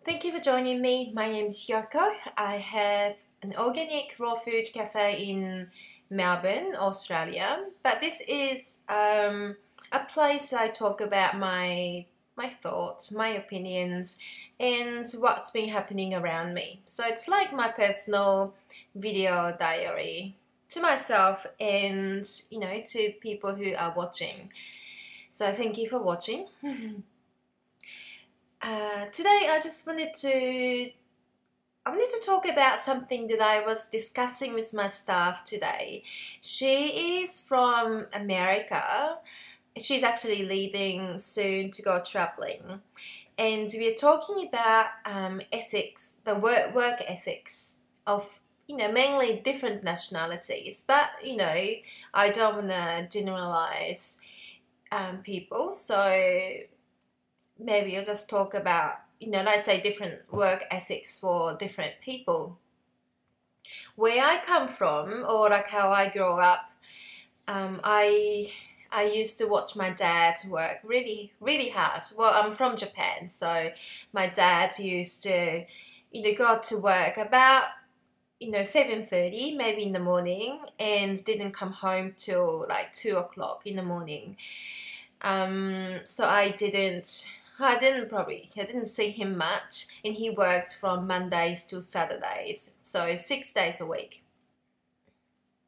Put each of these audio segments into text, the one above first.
Thank you for joining me. My name is Yoko. I have an organic raw food cafe in Melbourne, Australia. But this is a place I talk about my thoughts, my opinions, and what's been happening around me. So it's like my personal video diary to myself and to people who are watching. So thank you for watching. Today I wanted to talk about something that I was discussing with my staff today. She is from America. She's actually leaving soon to go traveling. And we're talking about ethics, the work ethics of mainly different nationalities. But I don't want to generalize people. So maybe I'll just talk about, let's say different work ethics for different people. Where I come from, or like how I grew up, I used to watch my dad work really, really hard. Well, I'm from Japan, so my dad used to, go to work about 7:30 maybe in the morning and didn't come home till like 2 o'clock in the morning. So I didn't see him much, and he worked from Mondays to Saturdays, so 6 days a week.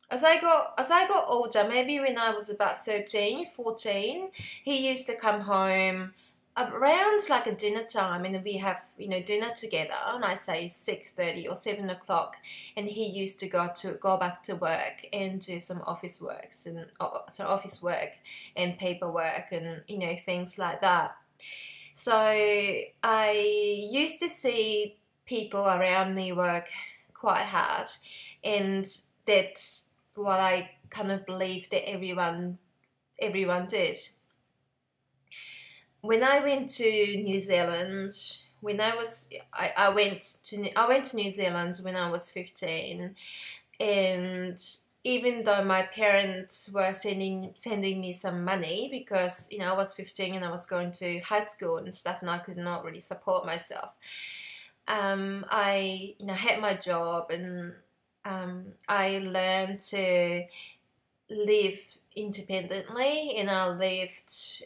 As I got older, maybe when I was about 13, 14, he used to come home around like a dinner time, and we have dinner together, and I say 6:30 or 7 o'clock, and he used to go back to work and do some office work and paperwork and things like that. So I used to see people around me work quite hard, and that's what I kind of believe that everyone did. When I went to New Zealand, when I went to New Zealand when I was 15, and even though my parents were sending me some money because I was 15 and I was going to high school and stuff, and I could not really support myself. I had my job, and I learned to live independently, and I lived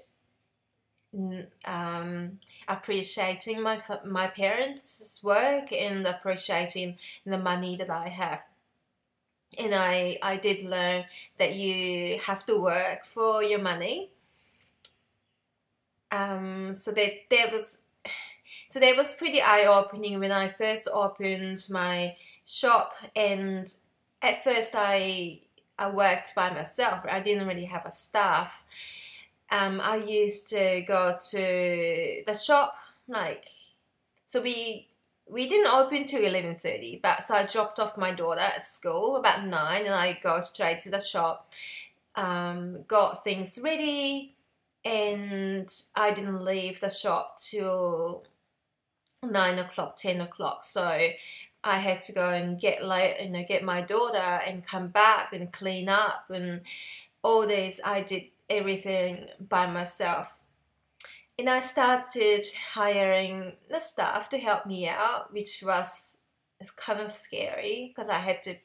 appreciating my parents' work and appreciating the money that I have. And I did learn that you have to work for your money. So that was pretty eye-opening when I first opened my shop. And at first I worked by myself. I didn't really have a staff. I used to go to the shop, so we didn't open till 11:30, but so I dropped off my daughter at school about 9, and I go straight to the shop, got things ready, and I didn't leave the shop till 9 o'clock, 10 o'clock. So I had to go and get my daughter and come back and clean up, and all this I did everything by myself. And I started hiring the staff to help me out, which was kind of scary because I had to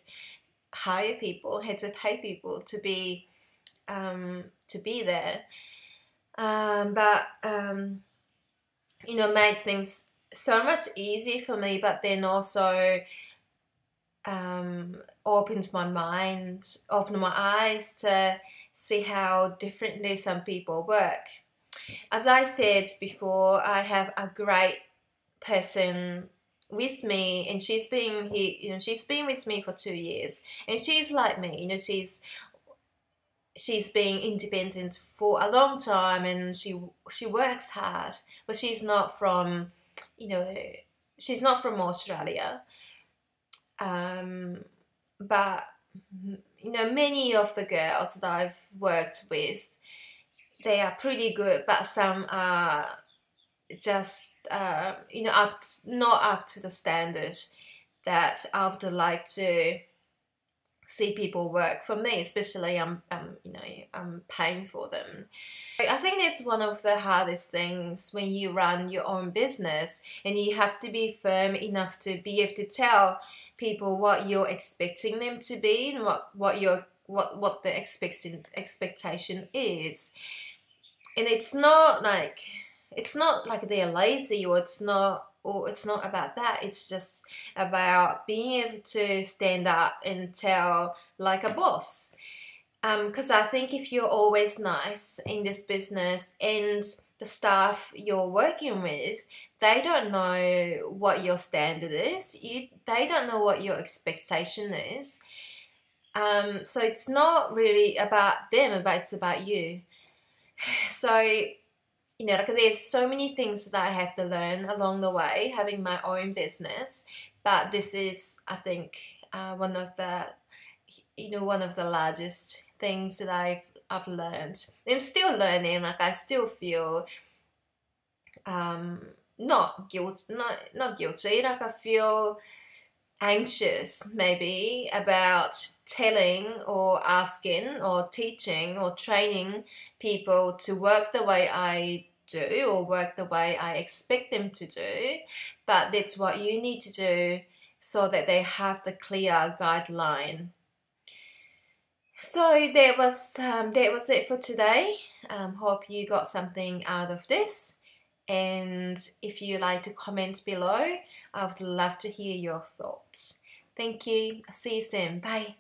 hire people, had to pay people to be there. But made things so much easier for me, but then also opened my mind, opened my eyes to see how differently some people work. As I said before, I have a great person with me, and she's been here, she's been with me for 2 years, and she's like me, she's been independent for a long time, and she works hard, but she's not from Australia. But many of the girls that I've worked with, they are pretty good, but some are just not up to the standards that I would like to see people work for me, especially I'm paying for them. I think that's one of the hardest things when you run your own business, and you have to be firm enough to be able to tell people what you're expecting them to be, and what the expectation is. And it's not like they're lazy, or it's not about that. It's just about being able to stand up and tell like a boss. Because I think if you're always nice in this business, and the staff you're working with, they don't know what your standard is. They don't know what your expectation is. So it's not really about them, but it's about you. So, like, there's so many things that I have to learn along the way having my own business, but this is, I think, one of the largest things that I've learned. I'm still learning. Like, I still feel not guilty. Like, I feel anxious maybe about telling or asking or teaching or training people to work the way I do, or work the way I expect them to do. But that's what you need to do, so that they have the clear guideline. So that was it for today. Hope you got something out of this. And if you like to comment below, I would love to hear your thoughts. Thank you. See you soon. Bye.